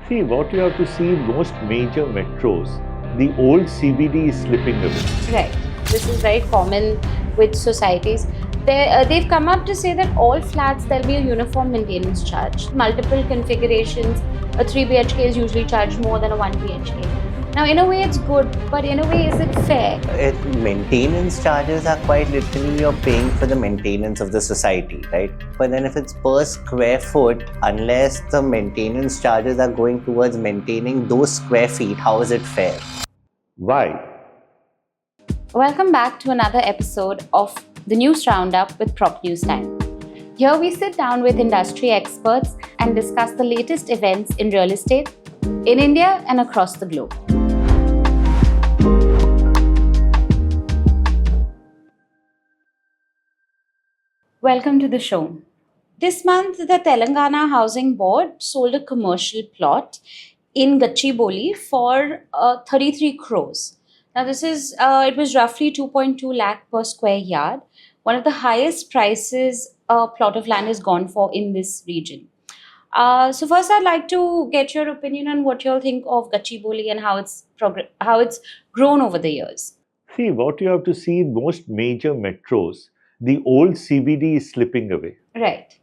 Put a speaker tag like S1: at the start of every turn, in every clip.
S1: See, what you have to see in most major metros, the old CBD is slipping away.
S2: Right. This is very common with societies. They've come up to say that all flats, there'll be a uniform maintenance charge. Multiple configurations, a 3 BHK is usually charged more than a 1 BHK. Now, in a way, it's good, but in a way, is it fair?
S3: Maintenance charges are quite literally you're paying for the maintenance of the society, right? But then if it's per square foot, unless the maintenance charges are going towards maintaining those square feet, how is it fair?
S1: Why?
S2: Welcome back to another episode of the News Roundup with Prop News Time. Here we sit down with industry experts and discuss the latest events in real estate in India and across the globe. Welcome to the show. This month, the Telangana Housing Board sold a commercial plot in Gachibowli for 33 crores. Now, it was roughly 2.2 lakh per square yard, one of the highest prices a plot of land is gone for in this region. So first, I'd like to get your opinion on what you all think of Gachibowli and how it's grown over the years.
S1: See, what you have to see in most major metros, the old CBD is slipping away.
S2: Right.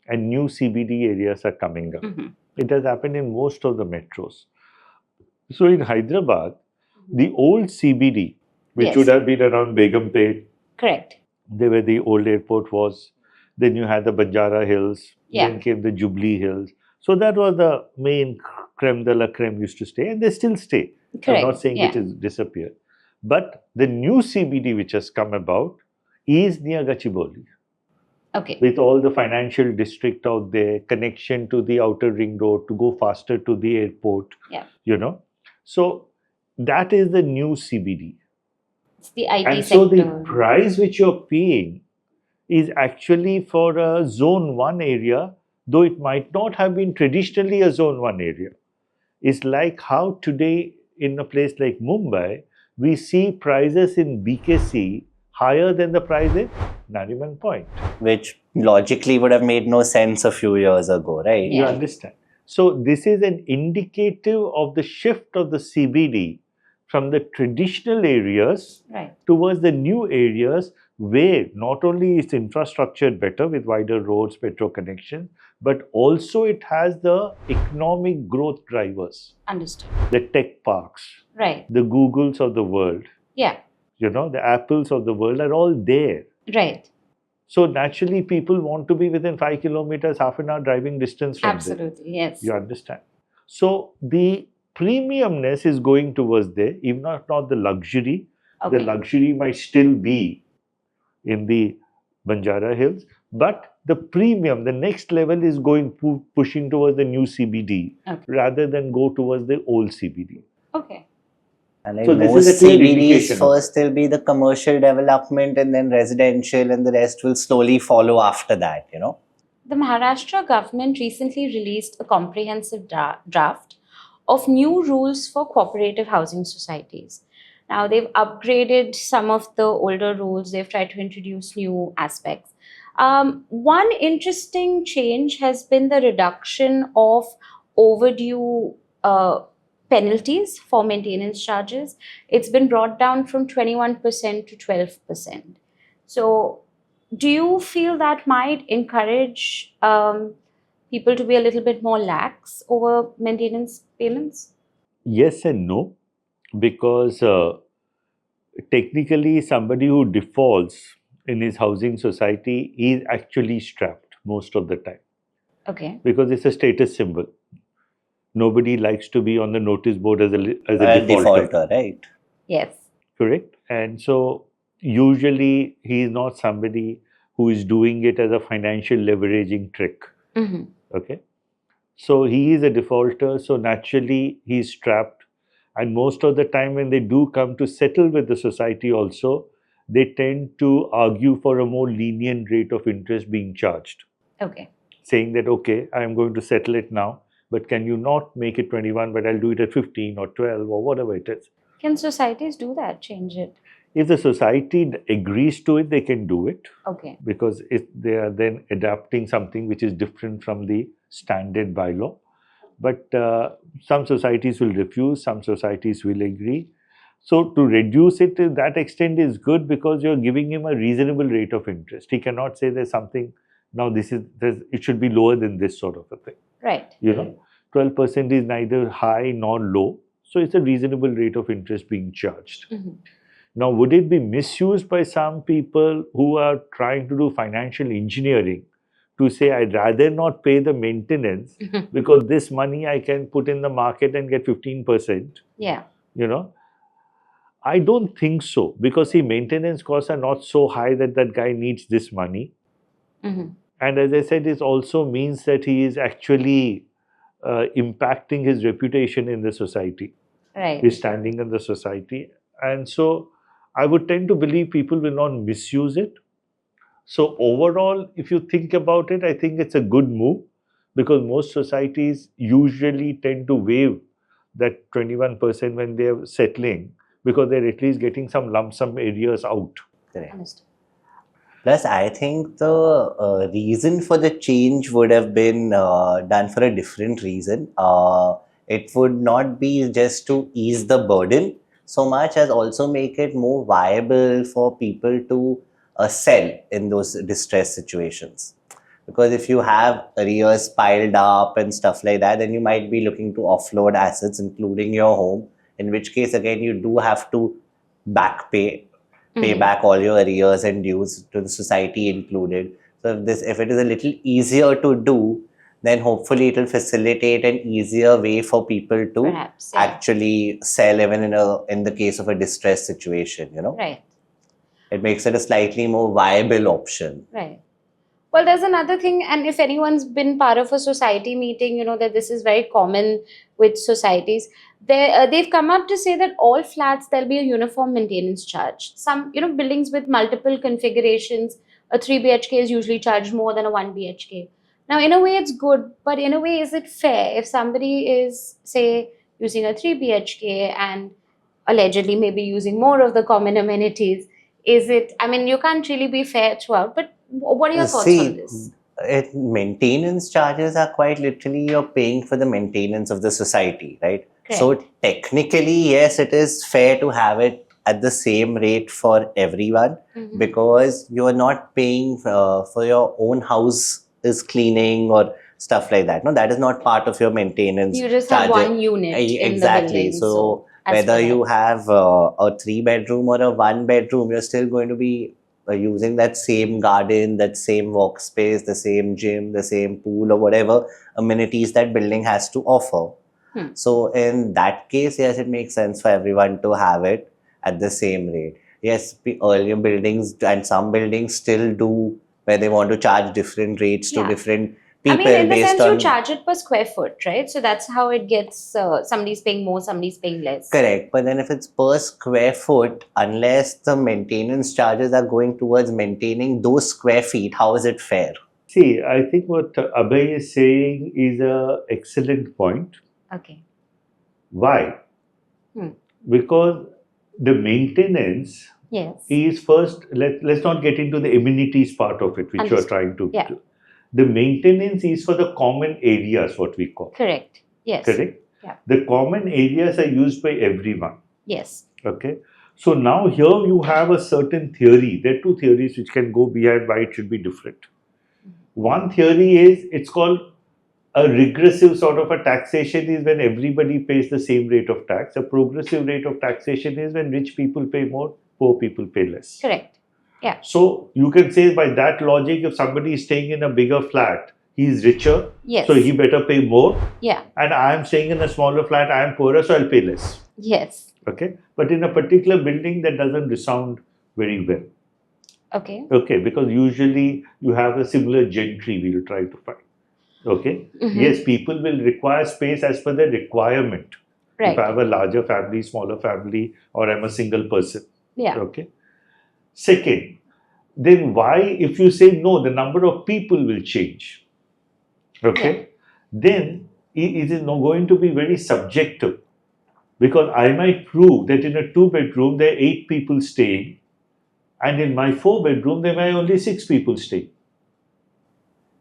S1: And new CBD areas are coming up.
S2: Mm-hmm.
S1: It has happened in most of the metros. So in Hyderabad, the old CBD, which
S2: Yes.
S1: would have been around Begumpet,
S2: Correct.
S1: there where the old airport was. Then you had the Banjara Hills.
S2: Yeah.
S1: Then came the Jubilee Hills. So that was the main creme de la creme used to stay, and they still stay.
S2: Correct.
S1: I'm not saying
S2: Yeah.
S1: it has disappeared. But the new CBD which has come about is near Gachibowli,
S2: Okay.
S1: with all the financial district out there, connection to the outer ring road to go faster to the airport.
S2: Yeah.
S1: So that is the new CBD.
S2: It's the IT
S1: And
S2: sector.
S1: so the price which you're paying is actually for a zone 1 area, though it might not have been traditionally a zone 1 area. It's like how today in a place like Mumbai, we see prices in BKC higher than the price in Nariman Point.
S3: Which logically would have made no sense a few years ago, right?
S1: You
S2: Yeah.
S1: understand? So this is an indicative of the shift of the CBD from the traditional areas
S2: Right.
S1: towards the new areas where not only is infrastructure better with wider roads, metro connections, but also it has the economic growth drivers,
S2: Understood.
S1: the tech parks,
S2: Right.
S1: the Googles of the world,
S2: Yeah.
S1: the Apples of the world are all there.
S2: Right.
S1: So naturally people want to be within 5 kilometers, half an hour driving distance from there.
S2: Absolutely. Yes.
S1: You understand? So the premiumness is going towards there, even not the luxury.
S2: Okay.
S1: The luxury might still be in the Banjara Hills, but the premium, the next level is going pushing towards the new CBD
S2: Okay.
S1: rather than go towards the old CBD.
S2: Okay.
S3: And like
S1: So this
S3: most
S1: is a clear
S3: CBDs,
S1: indication of
S3: first there'll be the commercial development and then residential, and the rest will slowly follow after that,
S2: The Maharashtra government recently released a comprehensive draft of new rules for cooperative housing societies. Now, they've upgraded some of the older rules, they've tried to introduce new aspects. One interesting change has been the reduction of overdue penalties for maintenance charges. It's been brought down from 21% to 12%. So, do you feel that might encourage people to be a little bit more lax over maintenance payments?
S1: yes and no, because technically somebody who defaults in his housing society is actually strapped most of the time
S2: Okay.
S1: because it's a status symbol. Nobody likes to be on the notice board as a
S3: A
S1: defaulter.
S3: defaulter, right?
S2: Yes.
S1: Correct? And so usually he is not somebody who is doing it as a financial leveraging trick.
S2: Mm-hmm.
S1: Okay? So he is a defaulter, so naturally he is trapped. And most of the time when they do come to settle with the society also, they tend to argue for a more lenient rate of interest being charged,
S2: Okay.
S1: saying that, okay, I am going to settle it now, but can you not make it 21, but I'll do it at 15 or 12 or whatever it is.
S2: Can societies do that? Change it?
S1: If the society agrees to it, they can do it
S2: Okay.
S1: because they are then adapting something which is different from the standard bylaw. But some societies will refuse, some societies will agree. So to reduce it to that extent is good because you're giving him a reasonable rate of interest. He cannot say there's something, now it should be lower than this sort of a thing.
S2: Right.
S1: 12% is neither high nor low. So it's a reasonable rate of interest being charged. Now, would it be misused by some people who are trying to do financial engineering to say, I'd rather not pay the maintenance because this money I can put in the market and get 15%?
S2: Yeah.
S1: I don't think so, because see, maintenance costs are not so high that that guy needs this money. And as I said, it also means that he is actually impacting his reputation in the society.
S2: Right.
S1: His standing in the society. And so I would tend to believe people will not misuse it. So overall, if you think about it, I think it's a good move, because most societies usually tend to waive that 21% when they're settling, because they're at least getting some lump sum areas out.
S3: Correct. Plus, I think the reason for the change would have been done for a different reason. It would not be just to ease the burden so much as also make it more viable for people to sell in those distress situations. Because if you have arrears piled up and stuff like that, then you might be looking to offload assets, including your home, in which case, again, you do have to pay back all your arrears and dues to the society included. So if it is a little easier to do, then hopefully it will facilitate an easier way for people to
S2: Perhaps,
S3: actually sell even in the case of a distress situation,
S2: Right.
S3: It makes it a slightly more viable option.
S2: Right. Well, there's another thing, and if anyone's been part of a society meeting, that this is very common with societies. They've come up to say that all flats, there'll be a uniform maintenance charge. Some, buildings with multiple configurations, a 3 BHK is usually charged more than a 1 BHK. Now, in a way, it's good, but in a way, is it fair if somebody is, say, using a 3 BHK and allegedly maybe using more of the common amenities? You can't really be fair throughout, but what are your thoughts on this?
S3: Maintenance charges are quite literally you're paying for the maintenance of the society, right?
S2: Correct.
S3: So technically, yes, it is fair to have it at the same rate for everyone, because you're not paying for your own house's cleaning or stuff like that. No, that is not part of your maintenance.
S2: You just
S3: charges.
S2: have one unit in the building.
S3: So whether you have a 3-bedroom or a 1-bedroom, you're still going to be using that same garden, that same workspace, the same gym, the same pool, or whatever amenities that building has to offer. So in that case, yes, it makes sense for everyone to have it at the same rate. Yes, earlier buildings and some buildings still do where they want to charge different rates to different people.
S2: In the
S3: based
S2: sense
S3: on,
S2: you charge it per square foot, right? So that's how it gets, somebody's paying more, somebody's paying less.
S3: Correct. But then if it's per square foot, unless the maintenance charges are going towards maintaining those square feet, how is it fair?
S1: See, I think what Abhay is saying is an excellent point.
S2: Okay.
S1: Why? Because the maintenance is first, let's not get into the amenities part of it, which you're trying to do. The maintenance is for the common areas, what we call.
S2: Correct. Yes.
S1: Correct?
S2: Yeah.
S1: The common areas are used by everyone.
S2: Yes.
S1: Okay. So now here you have a certain theory. There are two theories which can go behind why it should be different. One theory is, it's called a regressive sort of a taxation is when everybody pays the same rate of tax. A progressive rate of taxation is when rich people pay more, poor people pay less.
S2: Correct. Yeah.
S1: So you can say by that logic, if somebody is staying in a bigger flat, he is richer, so he better pay more.
S2: Yeah.
S1: And I am staying in a smaller flat, I am poorer, so I'll pay less.
S2: Yes.
S1: Okay. But in a particular building, that doesn't resound very well.
S2: Okay.
S1: Okay, because usually you have a similar gentry we will try to find. Okay. Yes, people will require space as per their requirement.
S2: Right.
S1: If I have a larger family, smaller family, or I'm a single person.
S2: Yeah.
S1: Okay. Second, then why, if you say no, the number of people will change. Okay. Then it is not going to be very subjective, because I might prove that in a 2-bedroom there are 8 people staying, and in my 4-bedroom there may only 6 people stay.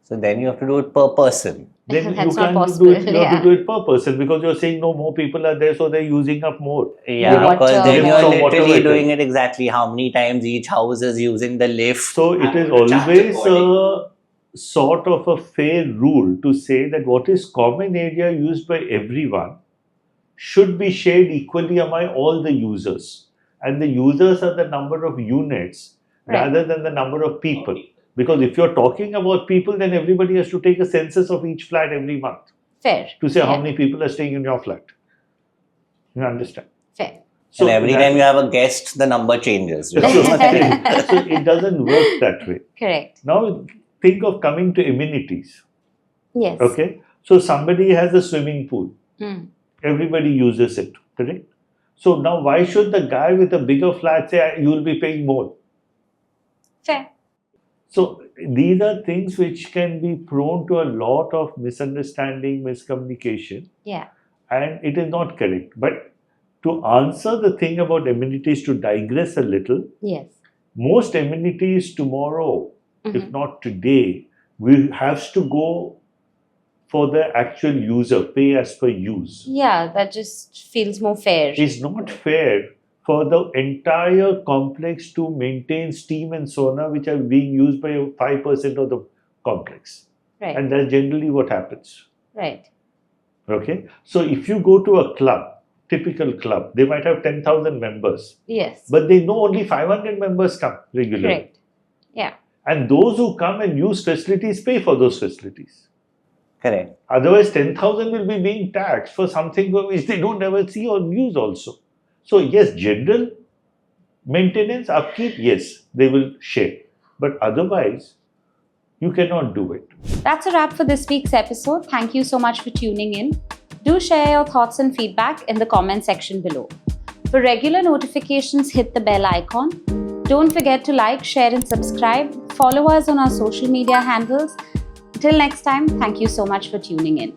S3: So then you have to do it per person.
S1: Then you
S2: That's not
S1: can't
S2: possible,
S1: do it. You have
S2: yeah.
S1: to do it per person because you're saying no more people are there, so they're using up more.
S3: Yeah,
S2: Water,
S3: because then
S2: yeah.
S3: you're
S1: So whatever
S3: literally
S1: it
S3: doing
S1: is.
S3: it exactly how many times each house is using the lift.
S1: So it is always a sort of a fair rule to say that what is common area used by everyone should be shared equally among all the users. And the users are the number of units
S2: Right.
S1: rather than the number of people. Because if you're talking about people, then everybody has to take a census of each flat every month
S2: Fair.
S1: to say how
S2: Yeah.
S1: many people are staying in your flat. You understand?
S2: Fair.
S3: And every
S1: that-
S3: time you have a guest, the number changes.
S1: so it doesn't work that way.
S2: Correct.
S1: Now think of coming to amenities.
S2: Yes.
S1: Okay, so somebody has a swimming pool.
S2: Mm.
S1: Everybody uses it, correct? So now why should the guy with a bigger flat say you will be paying more?
S2: Fair.
S1: So these are things which can be prone to a lot of misunderstanding, miscommunication,
S2: Yeah.
S1: and it is not correct. But to answer the thing about amenities, to digress a little,
S2: Yes.
S1: most amenities tomorrow, if
S2: Mhm.
S1: not today, will have to go for the actual user, pay as per use.
S2: Yeah, that just feels more fair.
S1: It's not fair for the entire complex to maintain steam and sauna which are being used by 5% of the complex.
S2: Right.
S1: And that's generally what happens.
S2: Right.
S1: Okay? So if you go to a club, typical club, they might have 10,000 members,
S2: Yes.
S1: but they know only 500 members come regularly.
S2: Correct. Yeah.
S1: And those who come and use facilities pay for those facilities.
S3: Correct.
S1: Otherwise, 10,000 will be being taxed for something which they don't ever see or use also. So yes, general maintenance, upkeep, yes, they will share. But otherwise, you cannot do it.
S2: That's a wrap for this week's episode. Thank you so much for tuning in. Do share your thoughts and feedback in the comment section below. For regular notifications, hit the bell icon. Don't forget to like, share, and subscribe. Follow us on our social media handles. Till next time, thank you so much for tuning in.